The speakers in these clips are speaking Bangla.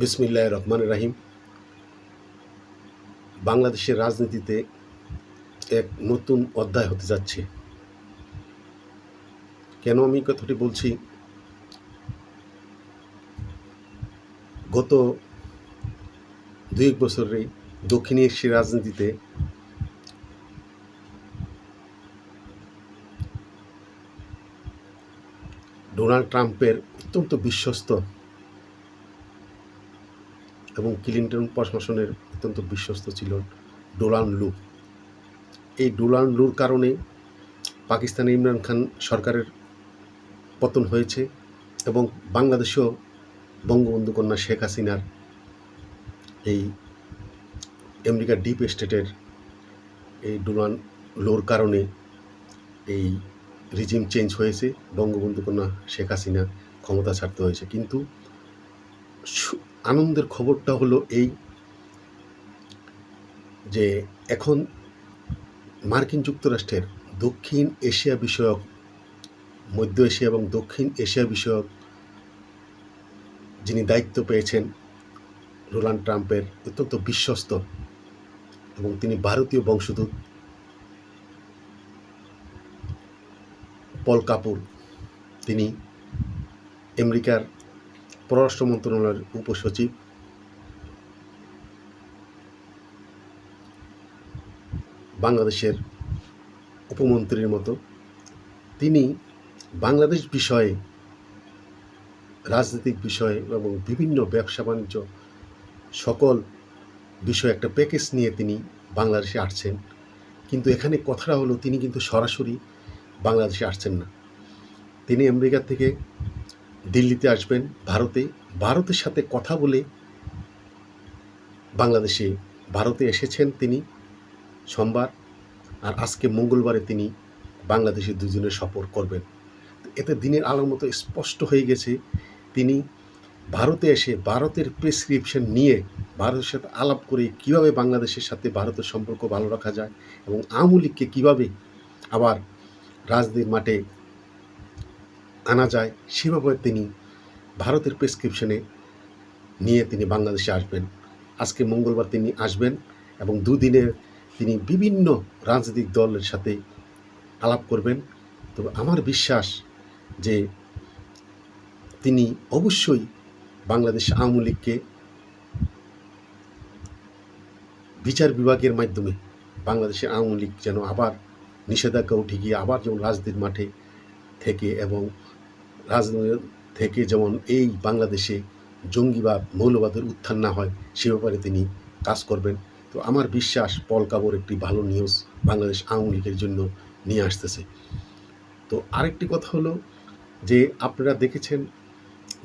বিসমিল্লাহির রহমানির রহিম। বাংলাদেশের রাজনীতিতে এক নতুন অধ্যায় হতে যাচ্ছে। কেন আমি কথাটি বলছি? গত ২-১ বছরে দক্ষিণ এশিয়ার রাজনীতিতে ডোনাল্ড ট্রাম্পের অত্যন্ত বিশ্বস্ত এবং ক্লিনটন প্রশাসনের অত্যন্ত বিশ্বস্ত ছিল ডোনাল্ড লু। এই ডোনাল্ড লুর কারণে পাকিস্তানের ইমরান খান সরকারের পতন হয়েছে এবং বাংলাদেশেও বঙ্গবন্ধু কন্যা শেখ হাসিনার এই আমেরিকার ডিপ স্টেটের এই ডোনাল্ড লুর কারণে এই রিজিম চেঞ্জ হয়েছে, বঙ্গবন্ধু কন্যা শেখ হাসিনা ক্ষমতা ছাড়তে হয়েছে। কিন্তু আনন্দের খবরটা হলো এই যে এখন মার্কিন যুক্তরাষ্ট্রের দক্ষিণ এশিয়া বিষয়ক, মধ্য এশিয়া এবং দক্ষিণ এশিয়া বিষয়ক যিনি দায়িত্ব পেয়েছেন ডোনাল্ড ট্রাম্পের অত্যন্ত বিশ্বস্ত এবং তিনি ভারতীয় বংশোদ্ভূত পল কাপুর, তিনি আমেরিকার পররাষ্ট্র মন্ত্রণালয়ের উপসচিব, বাংলাদেশের উপমন্ত্রীর মতো তিনি বাংলাদেশ বিষয়ে, রাজনৈতিক বিষয়ে এবং বিভিন্ন ব্যবসা বাণিজ্য সকল বিষয়ে একটা প্যাকেজ নিয়ে তিনি বাংলাদেশে আসছেন। কিন্তু এখানে কথাটা হলো তিনি কিন্তু সরাসরি বাংলাদেশে আসছেন না। তিনি আমেরিকা থেকে দিল্লিতে আসবেন, ভারতের সাথে কথা বলে ভারতে এসেছেন তিনি সোমবার, আর আজকে মঙ্গলবারে তিনি বাংলাদেশে দুজনের সফর করবেন। এতে দিনের আলোর মতো স্পষ্ট হয়ে গেছে তিনি ভারতে এসে ভারতের প্রেসক্রিপশন নিয়ে ভারতের সাথে আলাপ করে কীভাবে বাংলাদেশের সাথে ভারতের সম্পর্ক ভালো রাখা যায় এবং আওয়ামী লীগকে কীভাবে আবার রাজনীতির মাঠে আনা যায় সেভাবে তিনি ভারতের প্রেসক্রিপশনে নিয়ে তিনি বাংলাদেশে আসবেন। আজকে মঙ্গলবার তিনি আসবেন এবং দুদিনের তিনি বিভিন্ন রাজনৈতিক দলের সাথে আলাপ করবেন। তবে আমার বিশ্বাস যে তিনি অবশ্যই বাংলাদেশ আওয়ামী লীগকে বিচার বিভাগের মাধ্যমে বাংলাদেশের আওয়ামী লীগ যেন আবার নিষেধাজ্ঞা উঠে গিয়ে আবার যেমন রাজনীতির মাঠে থেকে এবং রাজনীতি থেকে যেমন এই বাংলাদেশে জঙ্গিবাদ, মৌলবাদের উত্থান না হয় সে ব্যাপারে তিনি কাজ করবেন। তো আমার বিশ্বাস পল কাপুর একটি ভালো নিউজ বাংলাদেশ আওয়ামী লীগের জন্য নিয়ে আসতেছে। তো আরেকটি কথা হলো যে আপনারা দেখেছেন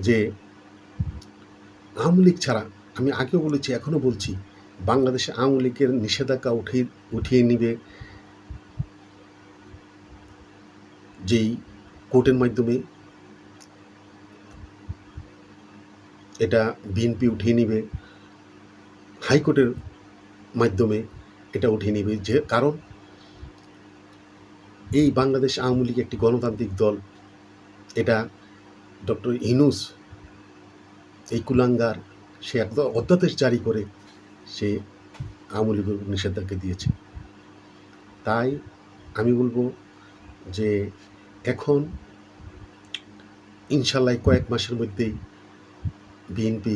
যে আওয়ামী লীগ ছাড়া, আমি আগেও বলেছি এখনও বলছি, বাংলাদেশে আওয়ামী লীগের নিষেধাজ্ঞা উঠিয়ে নিবে যেই কোর্টের মাধ্যমে, এটা বিএনপি উঠিয়ে নিবে, হাইকোর্টের মাধ্যমে এটা উঠিয়ে নিবে। যে কারণ এই বাংলাদেশ আওয়ামী লীগ একটি গণতান্ত্রিক দল, এটা ডক্টর ইউনূস এই কুলাঙ্গার সে একদম অধ্যাদেশ জারি করে সে আওয়ামী লীগের নিষেধাজ্ঞা দিয়েছে। তাই আমি বলবো যে এখন ইনশাল্লাহ কয়েক মাসের মধ্যেই বিএনপি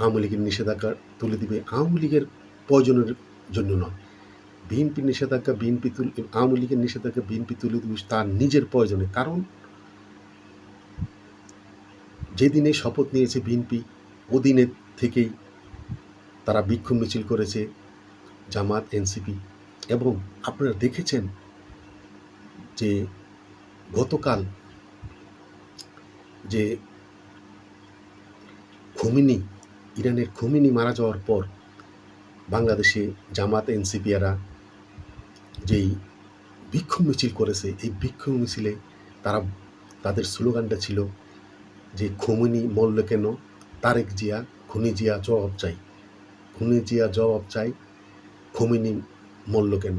আওয়ামী লীগের নিষেধাজ্ঞা তুলে দিবে। আওয়ামী লীগের প্রয়োজনের জন্য নয়, আওয়ামী লীগের নিষেধাজ্ঞা বিএনপি তুলে দিবে তার নিজের প্রয়োজনে। কারণ যেদিনে শপথ নিয়েছে বিএনপি ওদিনের থেকেই তারা বিক্ষোভ মিছিল করেছে জামাত, এনসিপি, এবং আপনারা দেখেছেন যে গতকাল যে খোমেনি, ইরানের খোমেনি মারা যাওয়ার পর বাংলাদেশে জামাত, এনসিপিয়ারা যেই বিক্ষোভ মিছিল করেছে, এই বিক্ষোভ মিছিলে তাদের স্লোগানটা ছিল যে খোমেনি মরল কেন, তারেক জিয়া, খুনি জিয়া জবাব চাই, খুনি জিয়া জবাব চাই, খোমেনি মরল কেন।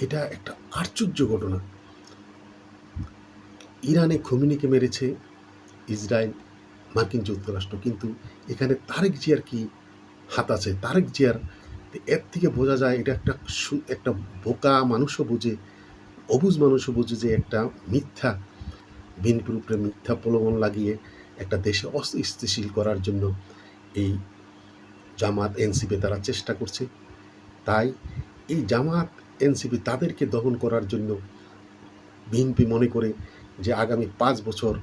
এটা একটা আশ্চর্য ঘটনা। ইরানে খোমেনিকে মেরেছে ইসরায়েল, মার্কিন যুক্তরাষ্ট্র, কিন্তু এখানে তারেক জিয়ার কি হাত আছে? তারেক জিয়ার, এর থেকে বোঝা যায় এটা একটা বোকা মানুষও বোঝে, অবুঝ মানুষও বোঝে যে একটা মিথ্যা, বিএনপির উপরে মিথ্যা প্রলোভন লাগিয়ে একটা দেশে অস্থিতিশীল করার জন্য এই জামাত এনসিপি তারা চেষ্টা করছে। তাই এই জামাত এনসিপি তাদেরকে দমন করার জন্য বিএনপি মনে করে যে আগামী 5 বছর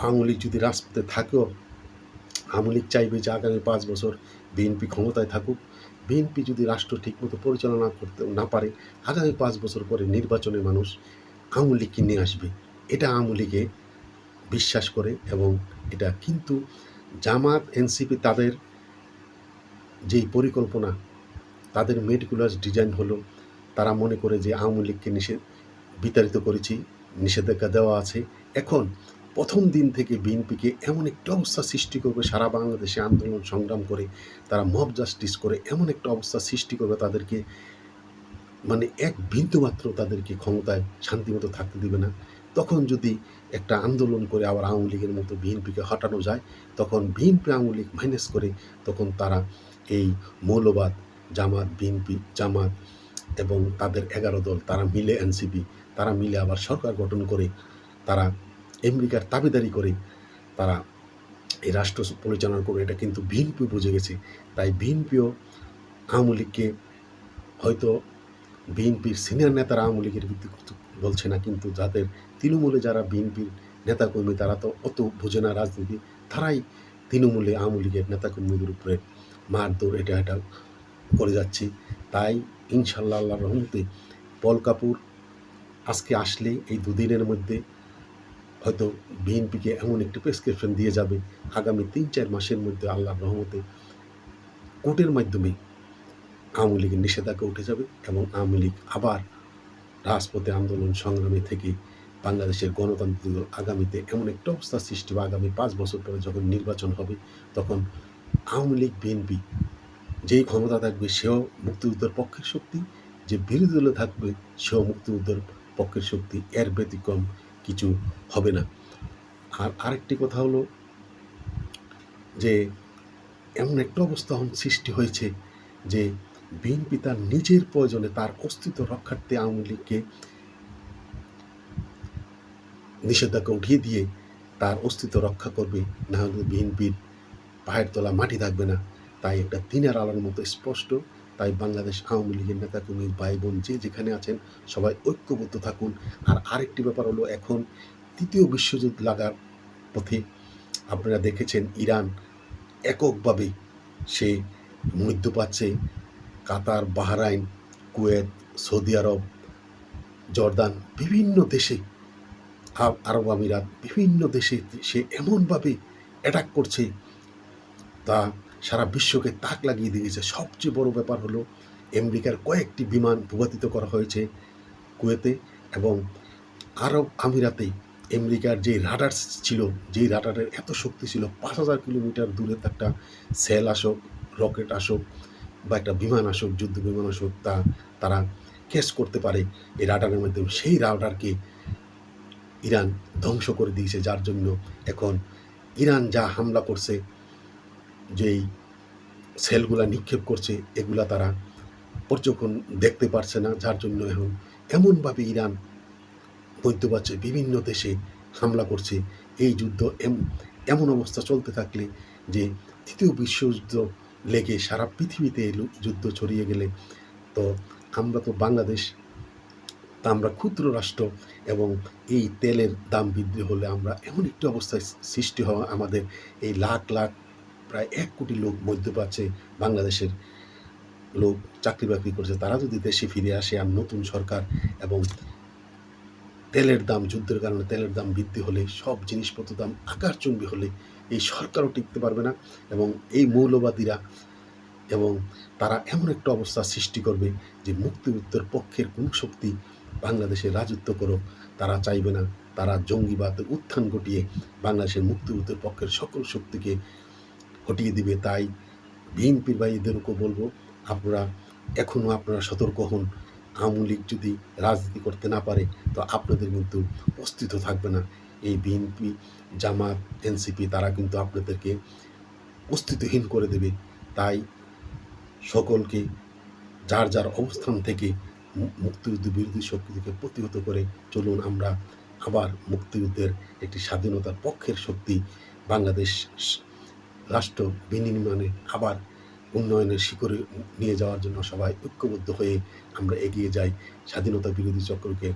আওয়ামী লীগ যদি রাজপথে থাকেও, আওয়ামী লীগ চাইবে যে আগামী 5 বছর বিএনপি ক্ষমতায় থাকুক। বিএনপি যদি রাষ্ট্র ঠিকমতো পরিচালনা করতে না পারে, আগামী 5 বছর পরে নির্বাচনে মানুষ আওয়ামী লীগকে নিয়ে আসবে, এটা আওয়ামী লীগে বিশ্বাস করে। এবং এটা কিন্তু জামাত এনসিপি তাদের যেই পরিকল্পনা, তাদের মেটিকুলাস ডিজাইন হলো, তারা মনে করে যে আওয়ামী লীগকে বিতাড়িত করেছি, নিষেধাজ্ঞা দেওয়া আছে, এখন প্রথম দিন থেকে বিএনপিকে এমন একটা অবস্থা সৃষ্টি করবে, সারা বাংলাদেশে আন্দোলন সংগ্রাম করে তারা মব জাস্টিস করে এমন একটা অবস্থা সৃষ্টি করবে, তাদেরকে মানে এক বিন্দুমাত্র তাদেরকে ক্ষমতায় শান্তিমতো থাকতে দিবে না। তখন যদি একটা আন্দোলন করে আবার আওয়ামী লীগের মতো বিএনপিকে হটানো যায়, তখন বিএনপি আওয়ামী লীগ মাইনাস করে তখন তারা এই মৌলবাদ জামাত, বিএনপি, জামাত এবং তাদের 11 দল তারা মিলে এনসিপি, তারা মিলে আবার সরকার গঠন করে তারা আমেরিকার দাবিদারি করে তারা এই রাষ্ট্র পরিচালনা করে। এটা কিন্তু বিএনপি বুঝে গেছে। তাই বিএনপিও আওয়ামী লীগকে, হয়তো বিএনপির সিনিয়র নেতারা আওয়ামী লীগের বিরুদ্ধে বলছে না, কিন্তু যাদের তৃণমূলে যারা বিএনপির নেতাকর্মী তারা তো অত বোঝে না রাজনীতি, তারাই তৃণমূলে আওয়ামী লীগের নেতাকর্মীদের উপরে মারধর এটা করে যাচ্ছে। তাই ইনশাল্লাহ আল্লাহর রহমতে পল কাপুর আজকে আসলে এই দুদিনের মধ্যে হয়তো বিএনপিকে এমন একটি প্রেসক্রিপশন দিয়ে যাবে, আগামী 3-4 মাসের মধ্যে আল্লাহর রহমতে কোর্টের মাধ্যমে আওয়ামী লীগের নিষেধাজ্ঞা উঠে যাবে এবং আওয়ামী লীগ আবার রাজপথে আন্দোলন সংগ্রামে থেকে বাংলাদেশের গণতান্ত্রিক দল আগামীতে এমন একটা অবস্থা সৃষ্টি হবে, আগামী 5 বছর পরে যখন নির্বাচন হবে, তখন আওয়ামী লীগ বিএনপি যেই ক্ষমতা থাকবে সেও মুক্তিযুদ্ধের পক্ষের শক্তি, যে বিরোধী দলে থাকবে সেও মুক্তিযুদ্ধের পক্ষের শক্তি, এর ব্যতিক্রম কিছু হবে না। আর আরেকটি কথা হলো যে এমন একটা অবস্থা সৃষ্টি হয়েছে যে বিএনপি তার নিজের প্রয়োজনে তার অস্তিত্ব রক্ষার্থে আওয়ামী লীগকে নিষেধাজ্ঞা উঠিয়ে দিয়ে তার অস্তিত্ব রক্ষা করবে, না হলে বিএনপির পায়ের তলা মাটি থাকবে না। তাই একটা দিনের আলোর মতো স্পষ্ট। তাই বাংলাদেশ আওয়ামী লীগের নেতাকর্মী ভাই বোন যে যেখানে আছেন সবাই ঐক্যবদ্ধ থাকুন। আর আরেকটি ব্যাপার হলো, এখন তৃতীয় বিশ্বযুদ্ধ লাগার পথে। আপনারা দেখেছেন ইরান এককভাবে সে মধ্যপ্রাচ্যে কাতার, বাহরাইন, কুয়েত, সৌদি আরব, জর্দান, বিভিন্ন দেশে, আরব আমিরাত, বিভিন্ন দেশে সে এমনভাবে অ্যাটাক করছে, তা সারা বিশ্বকে তাক লাগিয়ে দিয়েছে। সবচেয়ে বড় ব্যাপার হলো আমেরিকার কয়েকটি বিমান ভূপাতিত করা হয়েছে কুয়েতে এবং আরব আমিরাতে। আমেরিকার যে রাডার ছিল, যেই রাডারের এত শক্তি ছিল, 5,000 কিলোমিটার দূরে একটা সেল আসুক, রকেট আসুক বা একটা বিমান আসুক, যুদ্ধ বিমান আসুক, তারা ক্যাচ করতে পারে এই রাডারের মাধ্যমে। সেই রাডারকে ইরান ধ্বংস করে দিয়েছে, যার জন্য এখন ইরান যা হামলা করছে, যেই সেলগুলা নিক্ষেপ করছে, এগুলা তারা পর্যবেক্ষণ দেখতে পারছে না, যার জন্য এখন এমনভাবে ইরান মধ্যপ্রাচ্যে বিভিন্ন দেশে হামলা করছে। এই যুদ্ধ এমন অবস্থা চলতে থাকলে যে তৃতীয় বিশ্বযুদ্ধ লেগে সারা পৃথিবীতে যুদ্ধ ছড়িয়ে গেলে, তো আমরা তো বাংলাদেশ, তা আমরা ক্ষুদ্র রাষ্ট্র, এবং এই তেলের দাম বৃদ্ধি হলে আমরা এমন একটি অবস্থায় সৃষ্টি হওয়া, আমাদের এই লাখ লাখ প্রায় 1 কোটি লোক মধ্যপ্রাচ্যে বাংলাদেশের লোক চাকরি বাকরি করছে, তারা যদি দেশে ফিরে আসে আর নতুন সরকার, এবং তেলের দাম, যুদ্ধের কারণে তেলের দাম বৃদ্ধি হলে, সব জিনিসপত্রের দাম আকাশচুম্বী হলে এই সরকারও টিকতে পারবে না। এবং এই মৌলবাদীরা এবং তারা এমন একটা অবস্থা সৃষ্টি করবে যে মুক্তিযুদ্ধের পক্ষের কোনো শক্তি বাংলাদেশে রাজত্ব করুক তারা চাইবে না। তারা জঙ্গিবাদের উত্থান ঘটিয়ে বাংলাদেশের মুক্তিযুদ্ধের পক্ষের সকল শক্তিকে হটিয়ে দিবে। তাই বিএনপির ভাইদেরকে বলবো, আপনারা সতর্ক হন। আওয়ামী লীগ যদি রাজনীতি করতে না পারে, তো আপনাদের কিন্তু অস্তিত্ব থাকবে না। এই বিএনপি, জামাত, এনসিপি তারা কিন্তু আপনাদেরকে অস্তিত্বহীন করে দেবে। তাই সকলকে যার যার অবস্থান থেকে মুক্তিযুদ্ধ বিরোধী শক্তিকে প্রতিহত করে চলুন আমরা আবার মুক্তিযুদ্ধের একটি স্বাধীনতার পক্ষের শক্তি বাংলাদেশ রাষ্ট্র বিনির্মাণে আবার উন্নয়নের শিখরে নিয়ে যাওয়ার জন্য সবাই ঐক্যবদ্ধ হয়ে আমরা এগিয়ে যাই। স্বাধীনতা বিরোধী চক্রকে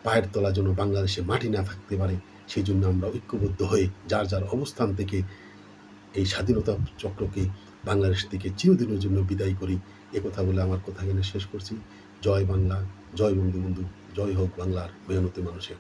পায়ের তলা যেন বাংলাদেশে মাটি না থাকতে পারে, সেই জন্য আমরা ঐক্যবদ্ধ হয়ে যার যার অবস্থান থেকে এই স্বাধীনতা চক্রকে বাংলাদেশ থেকে চিরদিনের জন্য বিদায় করি। একথা বলে আমার কথা এখানে শেষ করছি। জয় বাংলা, জয় বঙ্গবন্ধু, জয় হোক বাংলার মেহনতি মানুষের।